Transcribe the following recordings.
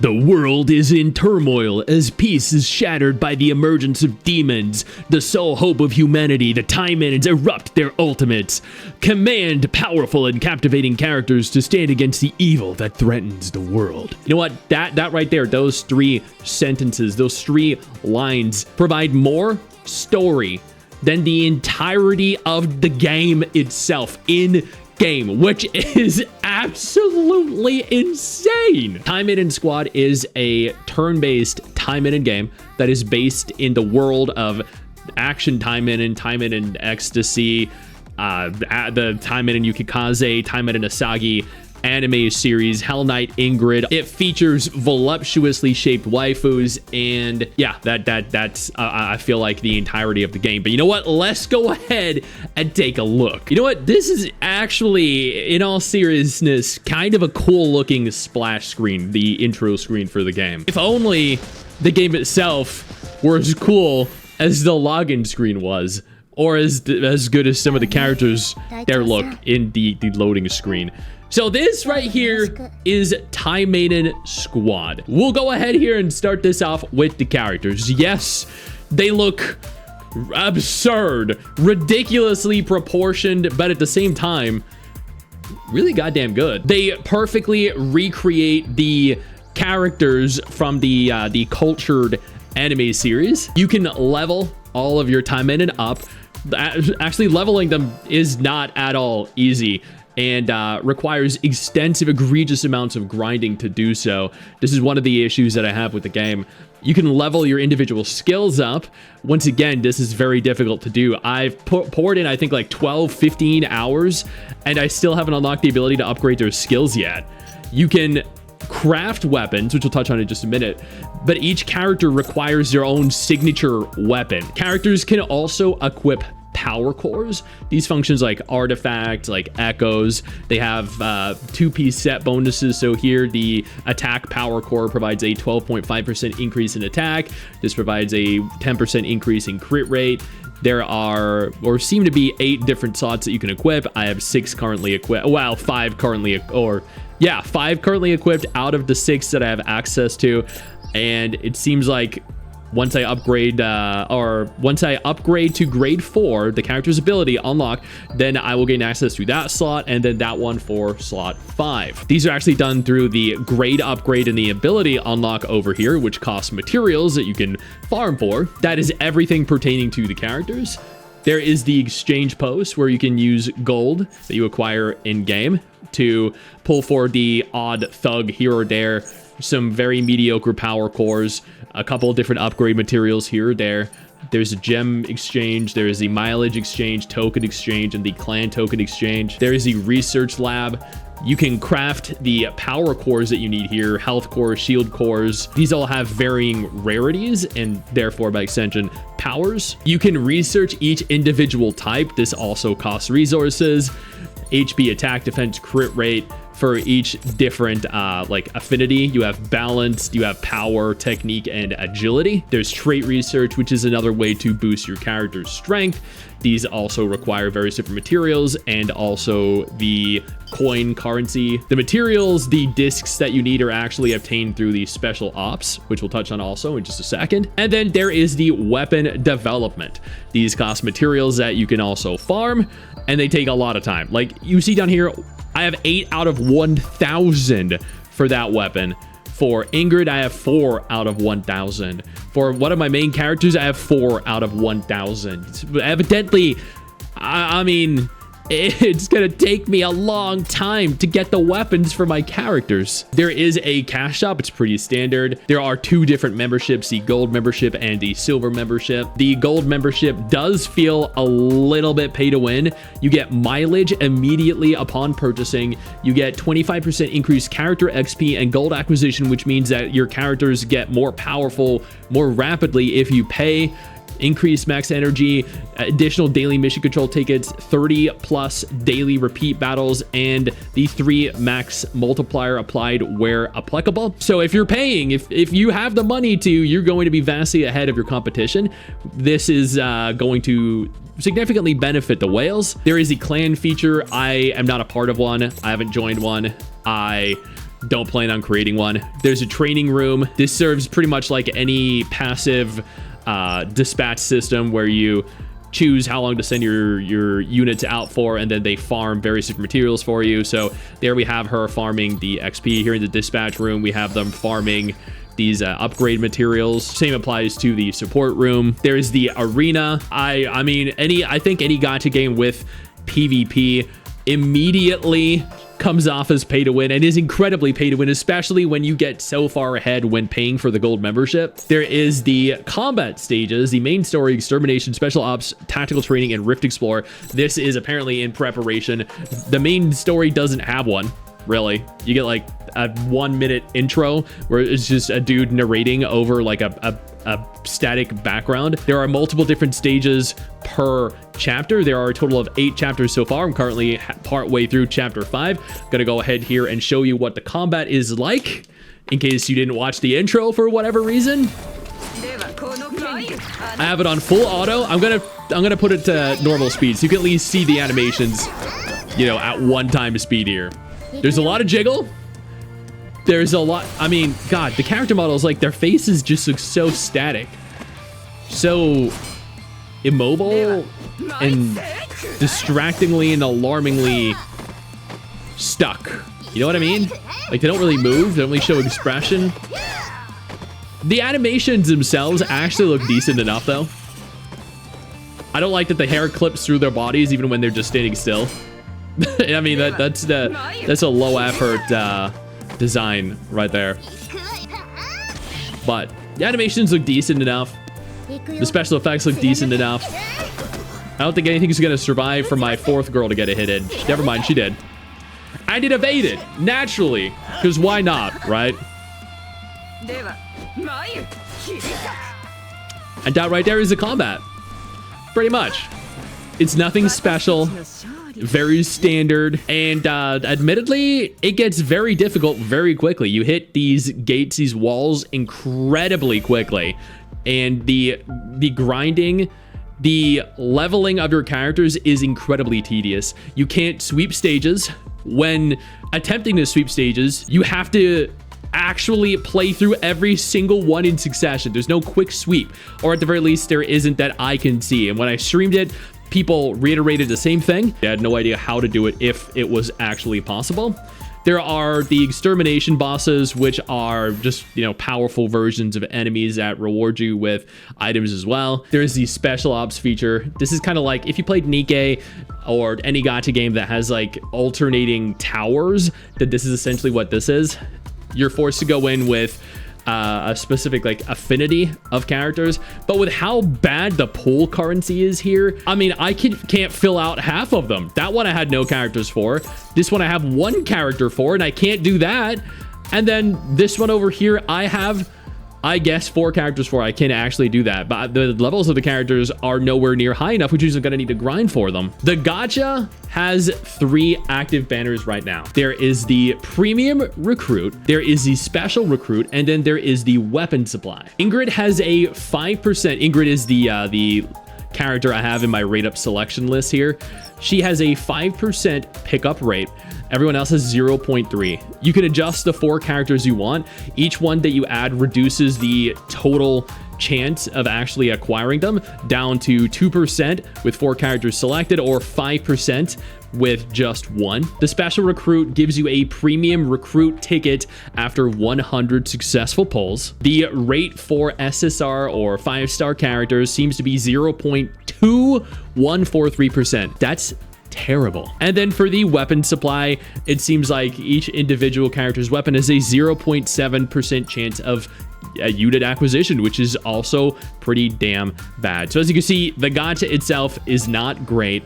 The world is in turmoil as peace is shattered by the emergence of demons. The sole hope of humanity, the Taimanins erupt their ultimates. Command powerful and captivating characters to stand against the evil that threatens the world. You know what? That right there, those 3 sentences, those 3 lines provide more story than the entirety of the game itself in game, which is absolutely insane. Taimanin Squad is a turn-based Taimanin game that is based in the world of action Taimanin, Taimanin Ecstasy, the Taimanin Yukikaze, Taimanin Asagi anime series, Hell Knight Ingrid. It features voluptuously shaped waifus, and yeah, that's I feel like the entirety of the game. But you know what? Let's go ahead and take a look. You know what? This is actually, in all seriousness, kind of a cool looking splash screen, the intro screen for the game. If only the game itself were as cool as the login screen was, or as good as some of the characters there look in the loading screen. So this right here is Taimanin Squad. We'll go ahead here and start this off with the characters. Yes, they look absurd, ridiculously proportioned, but at the same time, really goddamn good. They perfectly recreate the characters from the cultured anime series. You can level all of your Taimanin up. Actually, leveling them is not at all easy, and requires extensive, egregious amounts of grinding to do so. This is one of the issues that I have with the game. You can level your individual skills up. Once again, this is very difficult to do. I've poured in, I think, like 12, 15 hours, and I still haven't unlocked the ability to upgrade their skills yet. You can craft weapons, which we'll touch on in just a minute, but each character requires their own signature weapon. Characters can also equip power cores. These functions like artifacts, like echoes, they have 2-piece set bonuses. So here the attack power core provides a 12.5% increase in attack. This provides a 10% increase in crit rate. There are, or seem to be, 8 different slots that you can equip. I have 6 currently equipped. Well, 5 currently, or yeah, 5 currently equipped out of the 6 that I have access to. And it seems like once I upgrade to grade 4, the character's ability unlock, then I will gain access to that slot, and then that one for slot 5. These are actually done through the grade upgrade and the ability unlock over here, which costs materials that you can farm for. That is everything pertaining to the characters. There is the exchange post where you can use gold that you acquire in game to pull for the odd thug here or there, some very mediocre power cores, a couple of different upgrade materials here or there. There's a gem exchange, there is the mileage exchange, token exchange, and the clan token exchange. There is the research lab. You can craft the power cores that you need here, health cores, shield cores. These all have varying rarities and therefore by extension powers. You can research each individual type. This also costs resources. HP, attack, defense, crit rate. For each different like affinity, you have balance, you have power, technique, and agility. There's trait research, which is another way to boost your character's strength. These also require various different materials and also the coin currency. The materials, the discs that you need, are actually obtained through the special ops, which we'll touch on also in just a second. And then there is the weapon development. These cost materials that you can also farm, and they take a lot of time. Like you see down here, I have 8 out of 1,000 for that weapon. For Ingrid, I have 4 out of 1,000. For one of my main characters, I have 4 out of 1,000. Evidently, I mean, it's gonna take me a long time to get the weapons for my characters. There is a cash shop. It's pretty standard. There are 2 different memberships, the gold membership and the silver membership. The gold membership does feel a little bit pay to win. You get mileage immediately upon purchasing. You get 25% increased character XP and gold acquisition, which means that your characters get more powerful more rapidly if you pay. Increased max energy, additional daily mission control tickets, 30 plus daily repeat battles, and the 3 max multiplier applied where applicable. So if you're paying, if you have the money to, you're going to be vastly ahead of your competition. This is going to significantly benefit the whales. There is a clan feature. I am not a part of one. I haven't joined one. I don't plan on creating one. There's a training room. This serves pretty much like any passive dispatch system where you choose how long to send your units out for, and then they farm various different materials for you. So there we have her farming the XP. Here in the dispatch room, we have them farming these upgrade materials. Same applies to the support room. There's the arena. I mean, I think any gacha game with PvP immediately comes off as pay to win, and is incredibly pay to win, especially when you get so far ahead when paying for the gold membership. There is the combat stages, the main story, extermination, special ops, tactical training, and rift explorer. This is apparently in preparation. The main story doesn't have one, really. You get like a 1-minute intro where it's just a dude narrating over like a static background. There are multiple different stages per chapter. There are a total of 8 chapters so far. I'm currently part way through chapter 5. Gonna go ahead here and show you what the combat is like in case you didn't watch the intro for whatever reason. I have it on full auto. I'm gonna put it to normal speed so you can at least see the animations, you know, at 1 time speed here. There's a lot of jiggle. There's a lot. I mean, God, the character models, like, their faces just look so static, so immobile, and distractingly and alarmingly stuck. You know what I mean? Like, they don't really move. They don't really show expression. The animations themselves actually look decent enough, though. I don't like that the hair clips through their bodies even when they're just standing still. I mean, that's a low effort design right there. But the animations look decent enough. The special effects look decent enough. I don't think anything's gonna survive for my 4th girl to get a hit in. Never mind, she did. And it evaded, naturally. Because why not, right? And that right there is the combat. Pretty much. It's nothing special. Very standard, and admittedly, it gets very difficult very quickly. You hit these gates, these walls, incredibly quickly, and the grinding, the leveling of your characters is incredibly tedious. You can't sweep stages. When attempting to sweep stages, you have to actually play through every single one in succession. There's no quick sweep, or at the very least, there isn't that I can see. And when I streamed it, people reiterated the same thing. I had no idea how to do it if it was actually possible. There are the extermination bosses, which are just, you know, powerful versions of enemies that reward you with items as well. There's the special ops feature. This is kind of like if you played Nikke or any gacha game that has like alternating towers, that this is essentially what this is. You're forced to go in with a specific like affinity of characters, but with how bad the pool currency is here, I mean, I can't fill out half of them. That one I had no characters for. This one I have 1 character for, and I can't do that. And then this one over here, I have, I guess, 4 characters for. I can't actually do that, but the levels of the characters are nowhere near high enough, which is gonna need to grind for them. The gacha has 3 active banners right now. There is the premium recruit, there is the special recruit, and then there is the weapon supply. Ingrid has a 5%. Ingrid is the character I have in my rate up selection list here. She has a 5% pickup rate. Everyone else has 0.3. You can adjust the 4 characters you want. Each one that you add reduces the total chance of actually acquiring them down to 2% with 4 characters selected, or 5% with just 1. The special recruit gives you a premium recruit ticket after 100 successful pulls. The rate for SSR or 5-star characters seems to be 0.2143%. That's terrible. And then for the weapon supply, it seems like each individual character's weapon has a 0.7% chance of a unit acquisition, which is also pretty damn bad. So as you can see, the gacha itself is not great.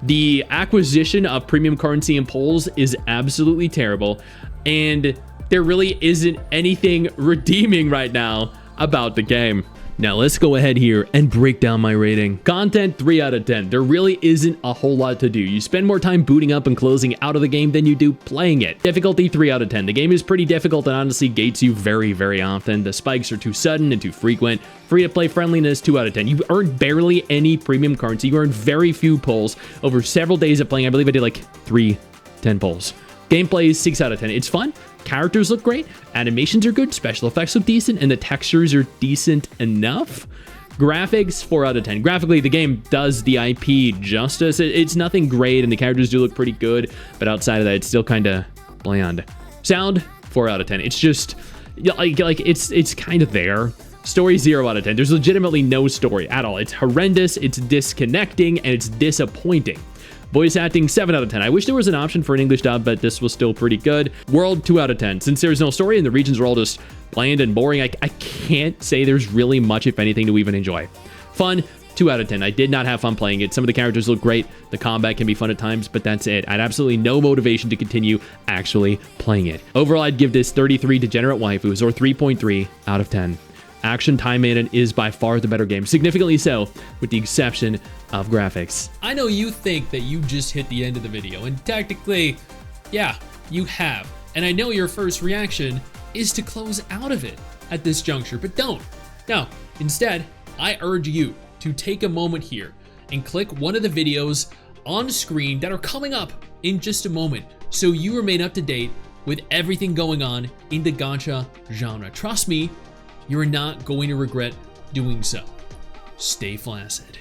The acquisition of premium currency and pulls is absolutely terrible, and there really isn't anything redeeming right now about the game. Now let's go ahead here and break down my rating. Content, 3 out of 10. There really isn't a whole lot to do. You spend more time booting up and closing out of the game than you do playing it. Difficulty, 3 out of 10. The game is pretty difficult and honestly gates you very, very often. The spikes are too sudden and too frequent. Free-to-play friendliness, 2 out of 10. You earned barely any premium currency. You earned very few pulls over several days of playing. I believe I did like 3 10 pulls. Gameplay is 6 out of 10. It's fun. Characters look great. Animations are good. Special effects look decent. And the textures are decent enough. Graphics, 4 out of 10. Graphically, the game does the IP justice. It's nothing great, and the characters do look pretty good. But outside of that, it's still kind of bland. Sound, 4 out of 10. It's just, it's kind of there. Story, 0 out of 10. There's legitimately no story at all. It's horrendous, it's disconnecting, and it's disappointing. Voice acting, 7 out of 10. I wish there was an option for an English dub, but this was still pretty good. World, 2 out of 10. Since there's no story and the regions are all just bland and boring, I can't say there's really much, if anything, to even enjoy. Fun, 2 out of 10. I did not have fun playing it. Some of the characters look great. The combat can be fun at times, but that's it. I had absolutely no motivation to continue actually playing it. Overall, I'd give this 33 degenerate waifus, or 3.3 out of 10. Action Taimanin is by far the better game, significantly so, with the exception of graphics. I know you think that you just hit the end of the video, and technically, yeah, you have. And I know your first reaction is to close out of it at this juncture, but don't. No, instead, I urge you to take a moment here and click one of the videos on screen that are coming up in just a moment, so you remain up to date with everything going on in the gacha genre. Trust me, you're not going to regret doing so. Stay flaccid.